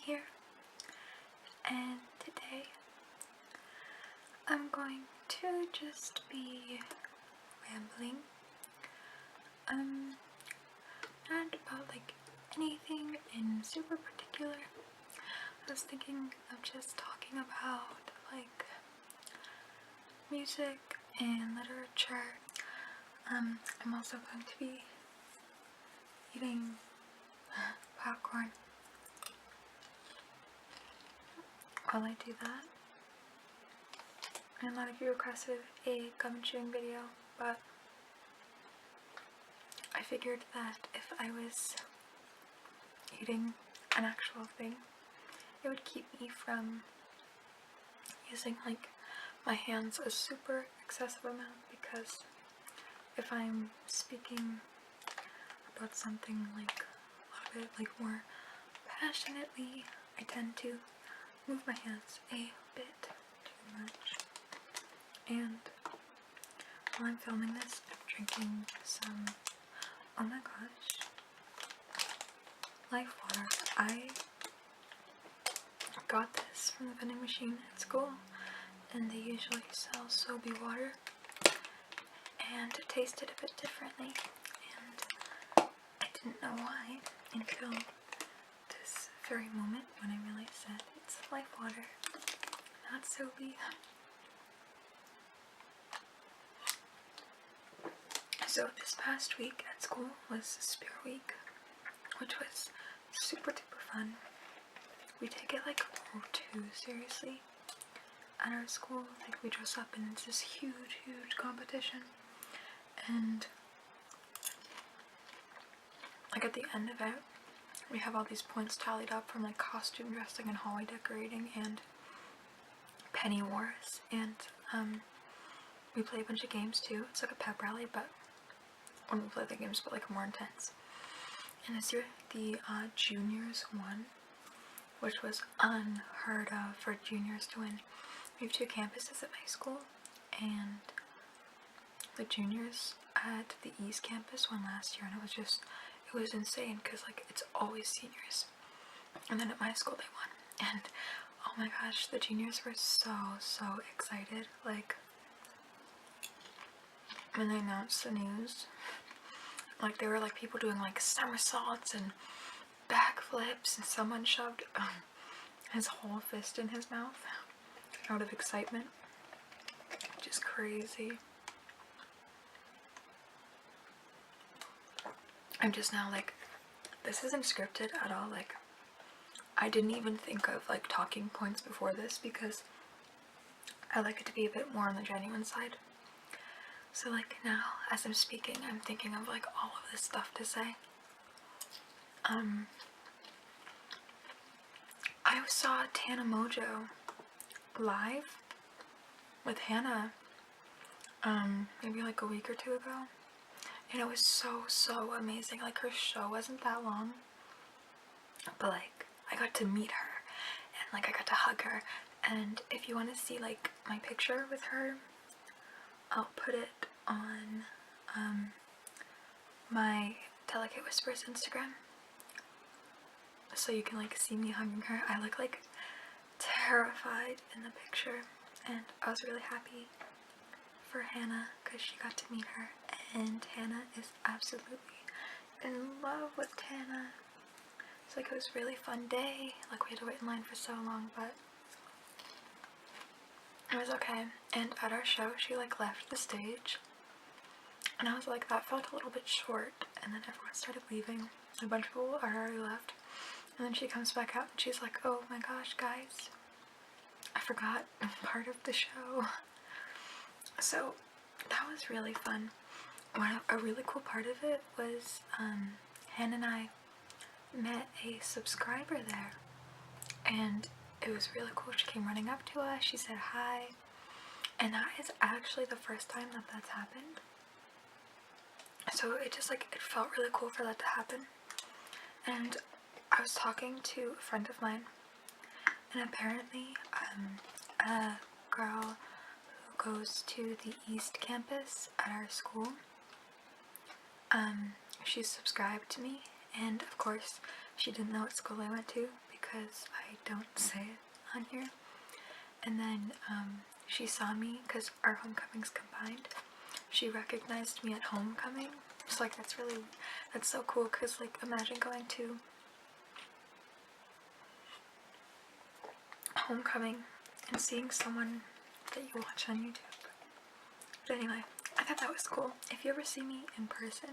here, and today I'm going to just be rambling, not about like anything in super particular. I was thinking of just talking about like music and literature. I'm also going to be eating popcorn while I do that. And a lot of you requested a gum chewing video, but I figured that if I was eating an actual thing, it would keep me from using like my hands a super excessive amount, because if I'm speaking about something like a little bit like more passionately, I tend to move my hands a bit too much. And while I'm filming this, I'm drinking some, oh my gosh, Life water. I got this from the vending machine at school, and they usually sell soapy water, and it tasted a bit differently, and I didn't know why until this very moment when I realized that it's Life water, not soapy. So this past week at school was Spirit Week, which was super duper fun. We take it like too seriously at our school. Like, we dress up and it's this huge competition, and like at the end of it, we have all these points tallied up from like costume dressing and hallway decorating and penny wars, and we play a bunch of games too. It's like a pep rally, but when we play the games, but like more intense. And this year the juniors won, which was unheard of for juniors to win. We have two campuses at my school, and the juniors at the East campus won last year, and it was insane, because like it's always seniors, and then at my school they won, and oh my gosh, the juniors were so excited. Like, when they announced the news, like there were like people doing like somersaults and backflips, and someone shoved his whole fist in his mouth out of excitement. Just crazy. I'm just now like, this isn't scripted at all. Like, I didn't even think of like talking points before this, because I like it to be a bit more on the genuine side. So like now, as I'm speaking, I'm thinking of like all of this stuff to say. I saw Tana Mojo live with Hannah maybe like a week or two ago, and it was so amazing. Like, her show wasn't that long, but like I got to meet her, and like I got to hug her. And if you want to see like my picture with her, I'll put it on my Delicate Whispers Instagram, so you can like see me hugging her. I look like terrified in the picture, and I was really happy for Hannah because she got to meet her, and Hannah is absolutely in love with Tana. It's like, it was a really fun day. Like, we had to wait in line for so long, but it was okay. And at our show, she like left the stage, and I was like, that felt a little bit short. And then everyone started leaving. A bunch of people are already left. And then she comes back out and she's like, oh my gosh, guys, I forgot part of the show. So that was really fun. A really cool part of it was Hannah and I met a subscriber there, and it was really cool. She came running up to us, she said hi, and that is actually the first time that that's happened. So it just like, it felt really cool for that to happen. And I was talking to a friend of mine, and apparently a girl who goes to the East campus at our school, she's subscribed to me, and of course she didn't know what school I went to, because I don't say it on here. And then she saw me because our homecomings combined. She recognized me at homecoming. So like that's so cool, because like imagine going to homecoming and seeing someone that you watch on YouTube. But anyway, I thought that was cool. If you ever see me in person,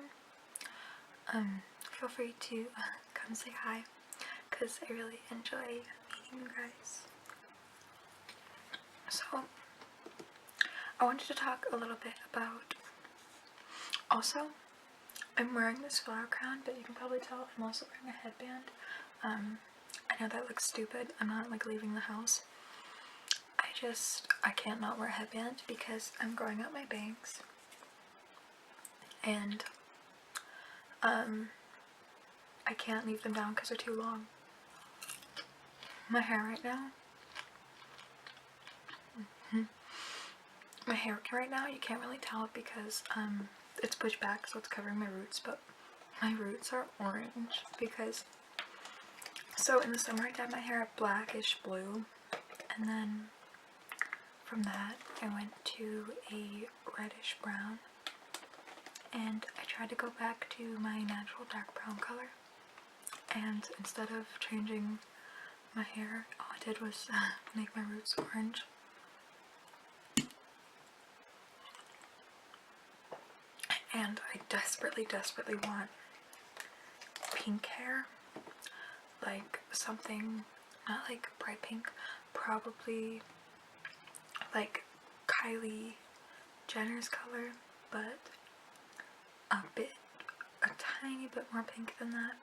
feel free to come say hi, because I really enjoy meeting you guys. So, I wanted to talk a little bit about, also, I'm wearing this flower crown, but you can probably tell I'm also wearing a headband. I know that looks stupid. I'm not like leaving the house. I can't not wear a headband because I'm growing out my bangs. And, I can't leave them down because they're too long. My hair right now, you can't really tell because, it's pushed back, so it's covering my roots, but my roots are orange because, so in the summer I dyed my hair a blackish blue, and then from that I went to a reddish brown, and I tried to go back to my natural dark brown color, and instead of changing my hair, all I did was make my roots orange. And I desperately want pink hair, like something, not like bright pink, probably like Kylie Jenner's color, but a tiny bit more pink than that,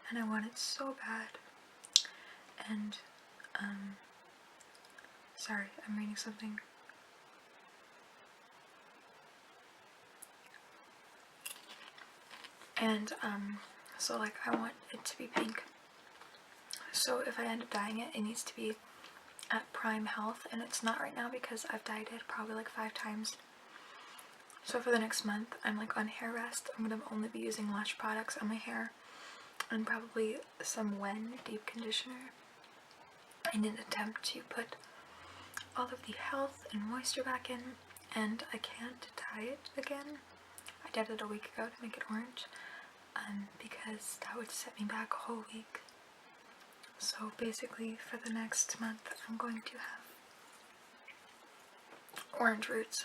and I want it so bad. And, sorry, I'm reading something. And, so like I want it to be pink. So if I end up dyeing it, it needs to be at prime health, and it's not right now because I've dyed it probably like 5 times. So for the next month, I'm like on hair rest. I'm gonna only be using Lush products on my hair, and probably some Wen deep conditioner, in an attempt to put all of the health and moisture back in. And I can't dye it again. I dyed it a week ago to make it orange, because that would set me back a whole week. So basically for the next month I'm going to have orange roots,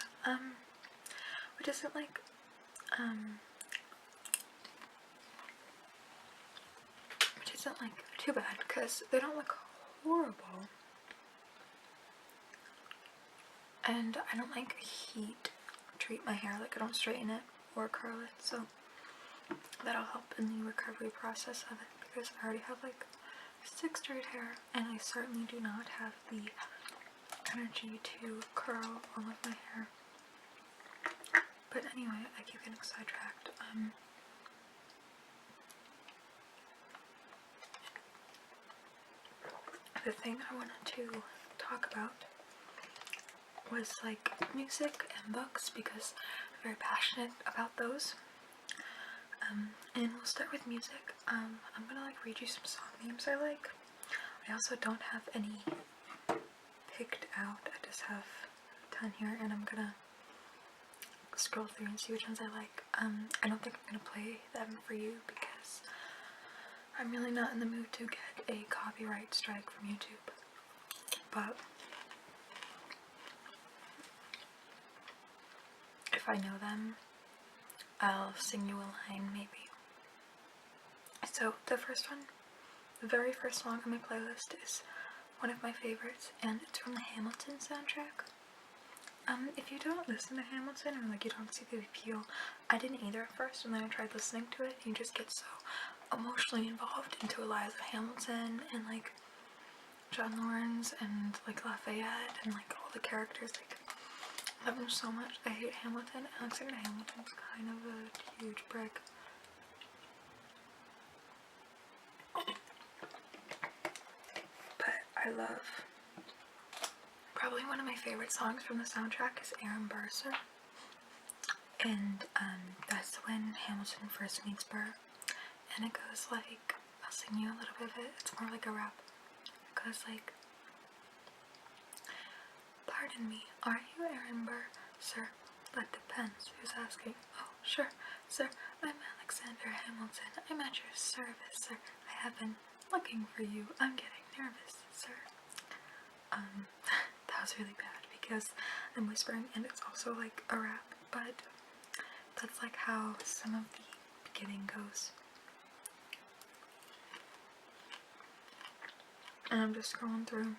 which isn't like, too bad, because they don't look horrible, and I don't like heat treat my hair, like I don't straighten it or curl it, so that'll help in the recovery process of it, because I already have like 6 straight hair, and I certainly do not have the energy to curl all of my hair. But anyway, I keep getting sidetracked. The thing I wanted to talk about was like music and books, because I'm very passionate about those. And we'll start with music. I'm gonna like read you some song names I like. I also don't have any picked out. I just have a ton here, and I'm gonna scroll through and see which ones I like. I don't think I'm gonna play them for you because I'm really not in the mood to get a copyright strike from YouTube. But if I know them, I'll sing you a line maybe. So the very first song on my playlist is one of my favorites, and it's from the Hamilton soundtrack. If you don't listen to Hamilton, or like you don't see the appeal, I didn't either at first, and then I tried listening to it, and you just get so emotionally involved into Eliza Hamilton and like John Lawrence and like Lafayette and like all the characters. Like, I love them so much. I hate Hamilton. Alexander Hamilton's kind of a huge prick. But I love, probably one of my favorite songs from the soundtrack is Aaron Burr, and that's when Hamilton first meets Burr, and it goes like, I'll sing you a little bit of it. It's more like a rap. It goes like, pardon me, are you Aaron Burr? Sir, that depends. Who's asking? Oh, sure, sir. I'm Alexander Hamilton. I'm at your service, sir. I have been looking for you. I'm getting nervous, sir. That was really bad because I'm whispering and it's also like a rap, but that's like how some of the beginning goes. And I'm just scrolling through.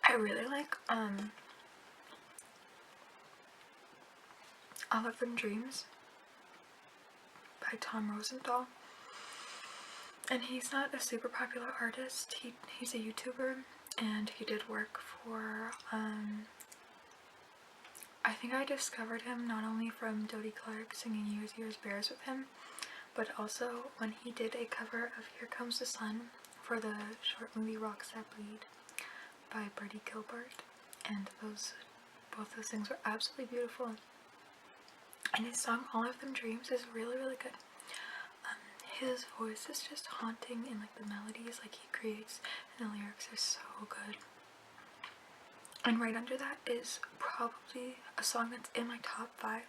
I really like All of Them Dreams by Tom Rosenthal. And he's not a super popular artist. He's a YouTuber, and he did work for I think I discovered him not only from Dodie Clark singing Years, Years, Bears with him, but also when he did a cover of Here Comes the Sun for the short movie Rocks That Bleed by Bertie Gilbert, and both those things were absolutely beautiful. And his song All of Them Dreams is really, really good. His voice is just haunting, and like the melodies like he creates and the lyrics are so good. And right under that is probably a song that's in my top 5,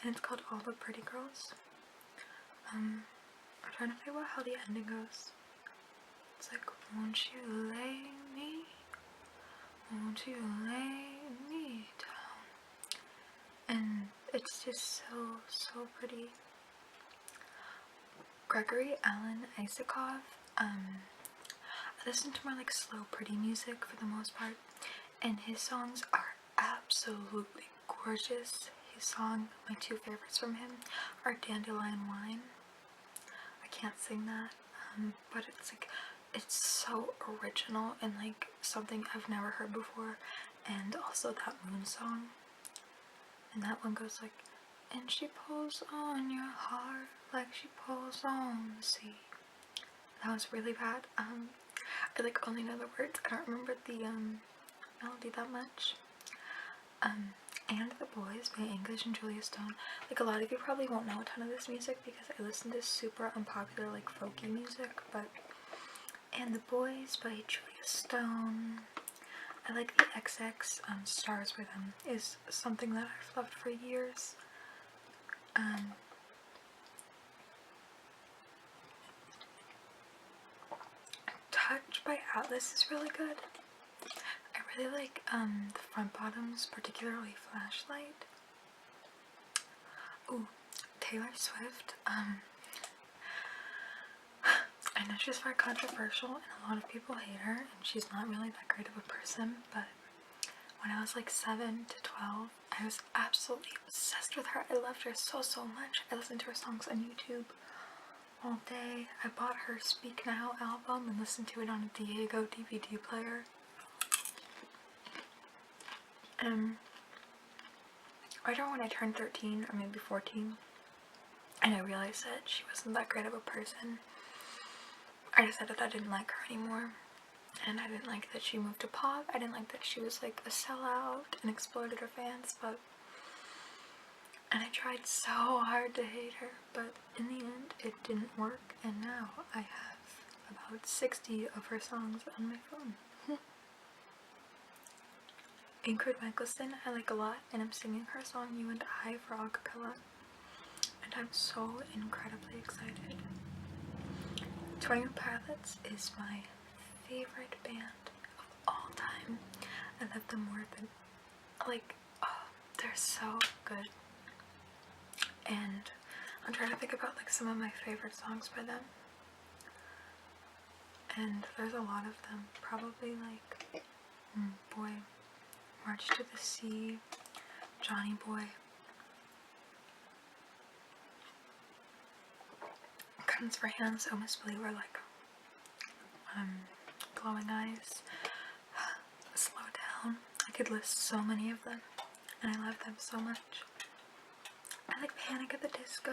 and it's called All the Pretty Girls. I'm trying to figure out how the ending goes. It's like, won't you lay me down? And it's just so pretty. Gregory Alan Isakov, I listen to more like slow, pretty music for the most part, and his songs are absolutely gorgeous. His song, my 2 favorites from him, are Dandelion Wine. I can't sing that, but it's so original and like something I've never heard before. And also that Moon song, and that one goes like, and she pulls on your heart like she pulls on the sea. That was really bad. I like only know the words. I don't remember the melody that much. And The Boys by English and Julia Stone. Like a lot of you probably won't know a ton of this music because I listen to super unpopular like folky music, but And the Boys by Julia Stone. I like the XX Stars Rhythm is something that I've loved for years. Touch by Atlas is really good. I really like the front bottoms, particularly Flashlight. Ooh, Taylor Swift. I know she's very controversial and a lot of people hate her, and she's not really that great of a person, but when I was like 7 to 12, I was absolutely obsessed with her. I loved her so much. I listened to her songs on YouTube all day. I bought her Speak Now album and listened to it on a Diego DVD player. Right around when I turned 13 or maybe 14, and I realized that she wasn't that great of a person, I decided I didn't like her anymore. And I didn't like that she moved to pop. I didn't like that she was like a sellout and exploited her fans, and I tried so hard to hate her, but in the end it didn't work, and now I have about 60 of her songs on my phone. Ingrid Michaelson I like a lot, and I'm singing her song You and I for a cappella, and I'm so incredibly excited. 21 Pilots is my favorite band of all time. I love them more than, like, oh, they're so good. And I'm trying to think about like some of my favorite songs by them, and there's a lot of them. Probably like March to the Sea, Johnny Boy, Guns for Hands, Oh Miss Believer, like Glowing Eyes, Slow Down. I could list so many of them, and I love them so much. I like Panic at the Disco.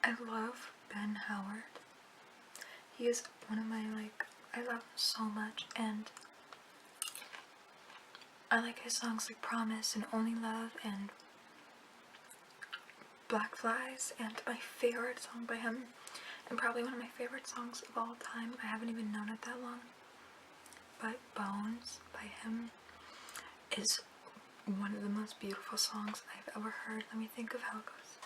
I love Ben Howard. He is one of my, like, I love him so much, and I like his songs like Promise and Only Love and Black Flies, and my favorite song by him, and probably one of my favorite songs of all time, I haven't even known it that long, but Bones by him is one of the most beautiful songs I've ever heard. Let me think of how it goes.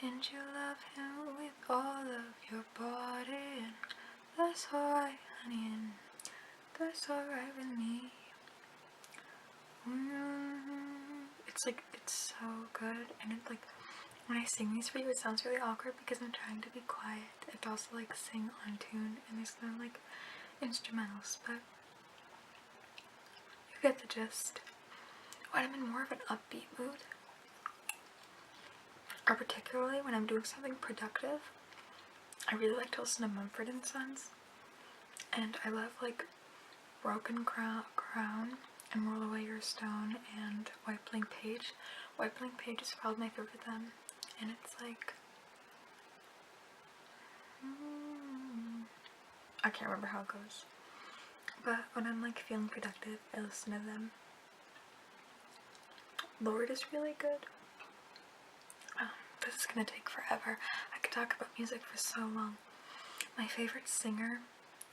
And you love him with all of your body, and that's alright, honey, and that's alright with me. It's like, it's so good, and it's like, when I sing these for you, it sounds really awkward because I'm trying to be quiet and also like sing on tune, and there's no like instrumentals, but you get the gist. When I'm in more of an upbeat mood, or particularly when I'm doing something productive, I really like to listen to Mumford & Sons, and I love like Broken Crown and Roll Away Your Stone and White Blank Page. White Blank Page is probably my favorite of them, and it's like, I can't remember how it goes, but when I'm like feeling productive, I listen to them. Lord is really good. This is gonna take forever. I could talk about music for so long. My favorite singer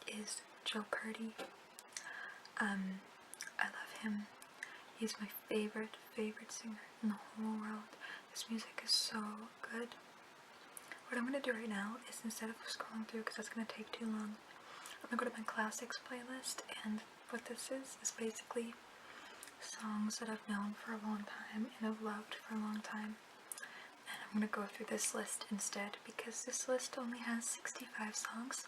is Joe Purdy. I love him. He's my favorite singer in the whole world. His music is so good. What I'm gonna do right now is, instead of scrolling through because that's gonna take too long, I'm gonna go to my classics playlist, and what this is basically songs that I've known for a long time and have loved for a long time. And I'm gonna go through this list instead because this list only has 65 songs.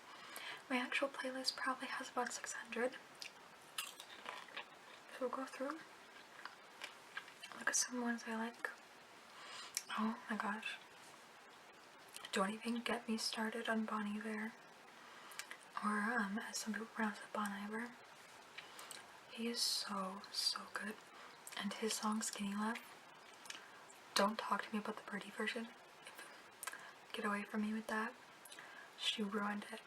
My actual playlist probably has about 600. So we'll go through. Look at some ones I like. Oh my gosh. Don't even get me started on Bon Iver. Or, as some people pronounce it, Bon Iver. He is so good. And his song, Skinny Love. Don't talk to me about the Birdie version. Get away from me with that. She ruined it.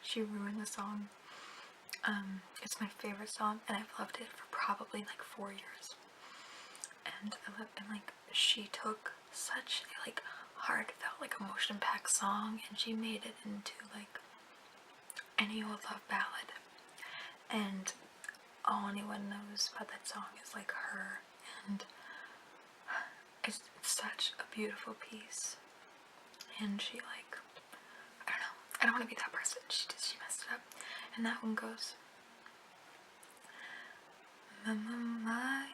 She ruined the song. It's my favorite song, and I've loved it for probably like 4 years. And like, she took such a like heartfelt, like emotion-packed song, and she made it into like any old love ballad. And all anyone knows about that song is like her, and it's such a beautiful piece. And she like, I don't know, I don't want to be that person. She messed it up. And that one goes, my,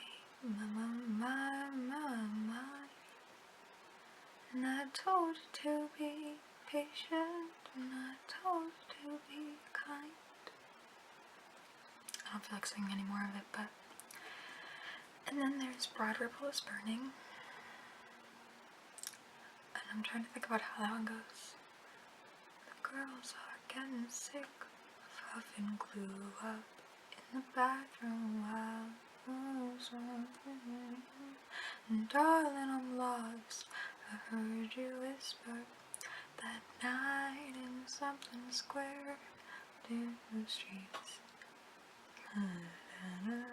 and I told you to be patient, and I told you to be kind. I don't feel like singing any more of it, but. And then there's Broad Ripple is Burning. And I'm trying to think about how that one goes. The girls are getting sick of huffing glue up in the bathroom while and darling, I'm lost. I heard you whisper that night in something square in the streets. I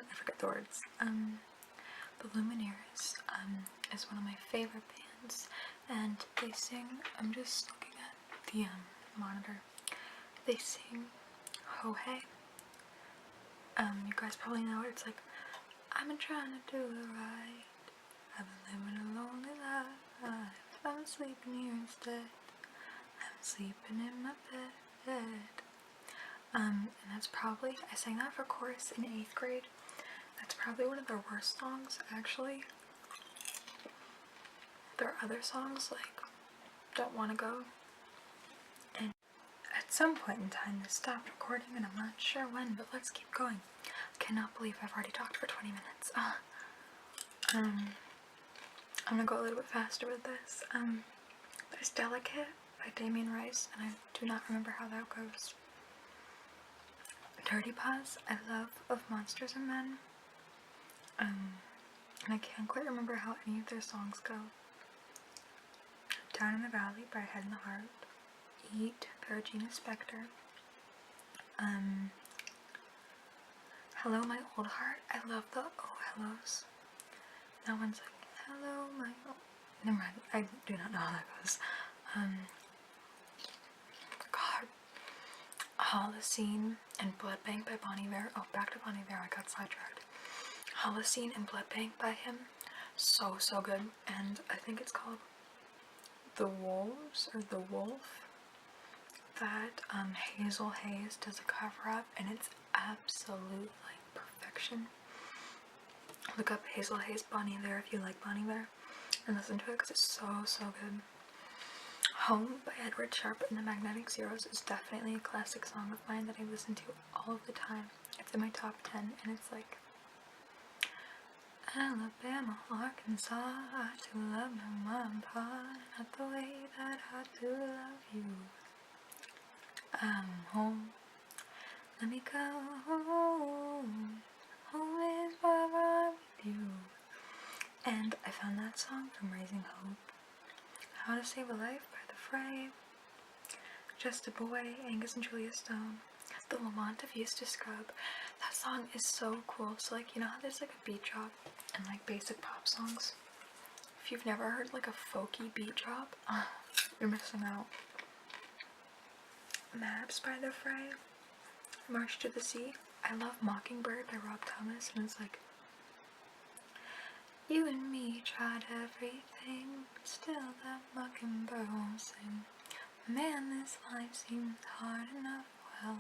forget the words. The Lumineers is one of my favorite bands, and they sing, I'm just looking at the monitor, they sing Ho Hey. You guys probably know it. It's like, I've been trying to do it right, I've been living a lonely life, I'm sleeping here instead, I'm sleeping in my bed. And that's probably, I sang that for chorus in 8th grade. That's probably one of their worst songs, actually. There are other songs like Don't Wanna Go. And at some point in time this stopped recording, and I'm not sure when, but let's keep going. I cannot believe I've already talked for 20 minutes. I'm gonna go a little bit faster with this. There's Delicate by Damien Rice, and I do not remember how that goes. Dirty Paws, I love, of Monsters and Men. And I can't quite remember how any of their songs go. Down in the Valley by Head and the Heart. Eat by Regina Spektor. Hello My Old Heart, I love the Oh Hellos. That one's like, Hello, my... Oh, never mind. I do not know how that goes. God. Holocene and Blood Bank by Bon Iver. Oh, back to Bon Iver. I got sidetracked. Holocene and Blood Bank by him. So, so good. And I think it's called The Wolves or The Wolf. That Hazel Hayes does a cover up, and it's absolute like perfection. Look up Hazel Hayes Bon Iver if you like Bon Iver, and listen to it because it's so, so good. Home by Edward Sharpe and the Magnetic Zeros is definitely a classic song of mine that I listen to all of the time. It's in my top 10, and it's like, Alabama, Arkansas, I do love my mom and pa, not the way that I do love you. I'm home, let me go home, home is where I'm with you. And I found that song from Raising Hope. How to Save a Life by The Fray, Just a Boy, Angus and Julia Stone, The Lamont of Eustace Scrub. That song is so cool. So like, you know how there's like a beat drop and like basic pop songs? If you've never heard like a folky beat drop, you're missing out. Maps by The Fray, March to the Sea. I love Mockingbird by Rob Thomas, and it's like, you and me tried everything, but still that mockingbird won't sing. Man, this life seems hard enough, well,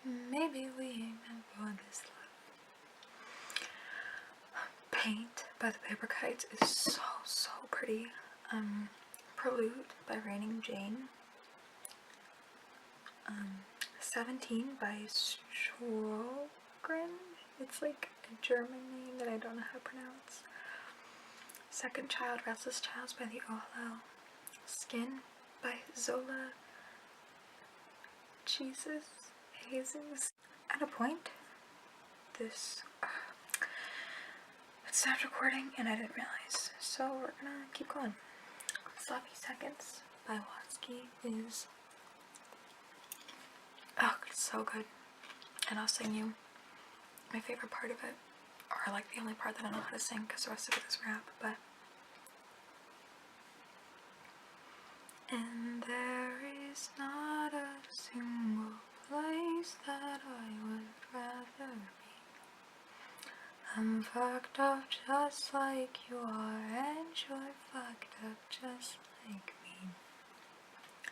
maybe we ain't meant for this love. Paint by the Paper Kites is so, so pretty. Prelude by Raining Jane. 17 by Strogren. It's like a German name that I don't know how to pronounce. Second Child, Restless Child by the Ohlo. Skin by Zola Jesus. At a point, this it stopped recording and I didn't realize, so we're gonna keep going. Sloppy Seconds by Watsky is it's so good, and I'll sing you my favorite part of it, or like the only part that I know how to sing because the rest of it is rap. But and there is not a single place that I would rather be. I'm fucked up just like you are, and you're fucked up just like me.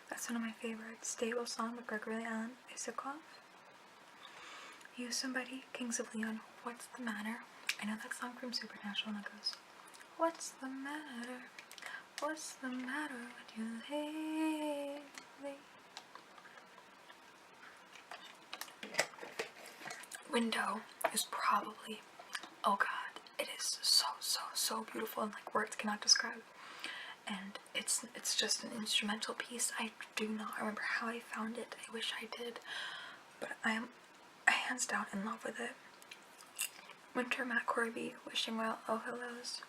That's one of my favorites. Stable Song by Gregory Alan Isakov. You Somebody, Kings of Leon, What's the Matter? I know that song from Supernatural, and it goes, what's the matter? What's the matter with you lately? Window is probably, oh god, it is so, so, so beautiful, and like words cannot describe. And it's just an instrumental piece. I do not remember how I found it. I wish I did, but I am hands down in love with it. Winter, Matt Corby, Wishing Well, Oh Hellos.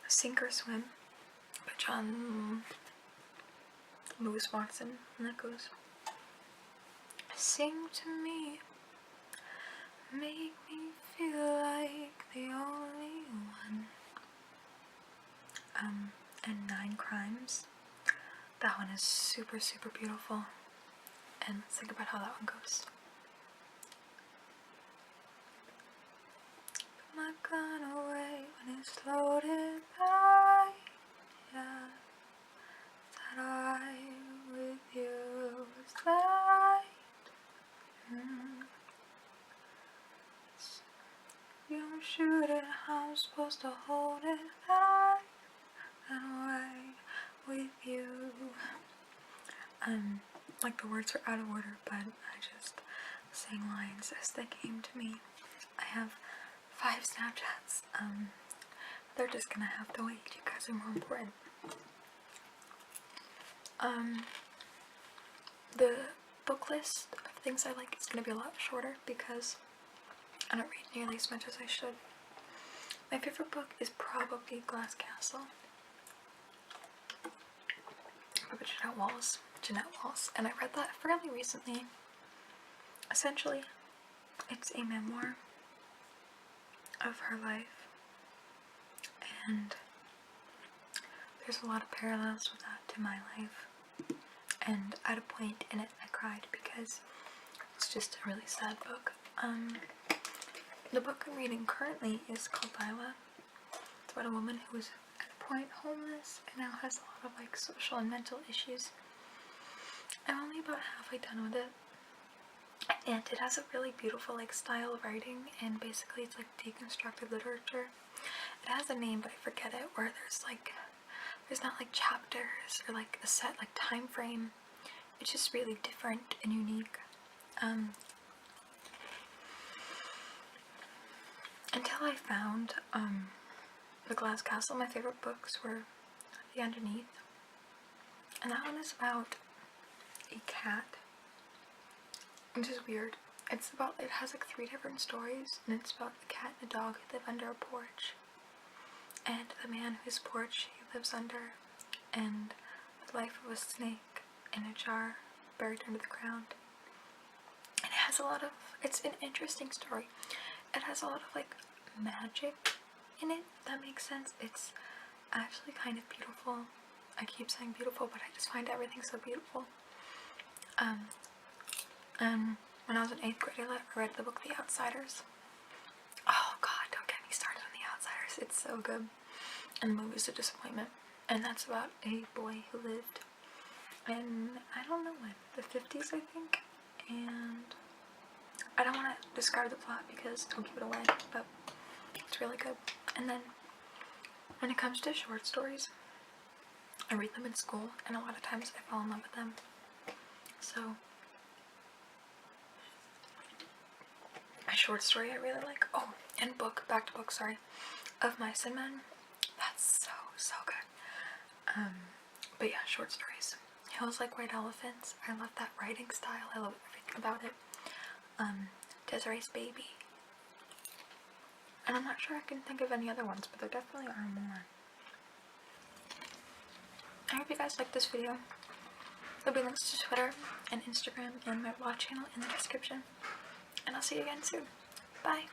Sink or Swim by John Lewis Watson, and that goes, sing to me, make me feel like the only one. And 9 Crimes. That one is super, super beautiful. And let's think about how that one goes. Put my gun away when it's loaded by, yeah. Is that alright with you? Is that you don't shoot it, how I'm supposed to hold it. That alright with you. Like the words are out of order, but I just sang lines as they came to me. I have 5 Snapchats. They're just gonna have to wait. You guys are more important. The book list of things I like is gonna be a lot shorter because I don't read nearly as much as I should. My favorite book is probably Glass Castle by Jeanette Walls, and I read that fairly recently. Essentially, it's a memoir of her life, and there's a lot of parallels with that to my life. And at a point in it, I cried because it's just a really sad book. The book I'm reading currently is called Lila. It's about a woman who was at a point homeless and now has a lot of like social and mental issues. I'm only about halfway done with it, and it has a really beautiful like style of writing, and basically it's like deconstructed literature. It has a name but I forget it, where there's not like chapters or like a set like time frame. It's just really different and unique. Until I found The Glass Castle, my favorite books were The Underneath, and that one is about a cat, which is weird. It has like 3 different stories, and it's about the cat and the dog who live under a porch, and the man whose porch he lives under, and the life of a snake in a jar buried under the ground. And it's an interesting story. It has a lot of like magic in it, if that makes sense. It's actually kind of beautiful. I keep saying beautiful, but I just find everything so beautiful. When I was in 8th grade, I read the book The Outsiders. Oh god, don't get me started on The Outsiders. It's so good. And the movie's a disappointment. And that's about a boy who lived in, I don't know when, the 50s, I think. And I don't want to describe the plot because I'll give it away, but it's really good. And then when it comes to short stories, I read them in school, and a lot of times I fall in love with them. So a short story I really like, and back to book, sorry, Of Mice and Men. That's so good. But yeah, short stories. Hills Like White Elephants. I love that writing style. I love everything about it. Desiree's Baby. And I'm not sure I can think of any other ones, but there definitely are more. I hope you guys liked this video. There'll be links to Twitter and Instagram and my vlog channel in the description. And I'll see you again soon. Bye!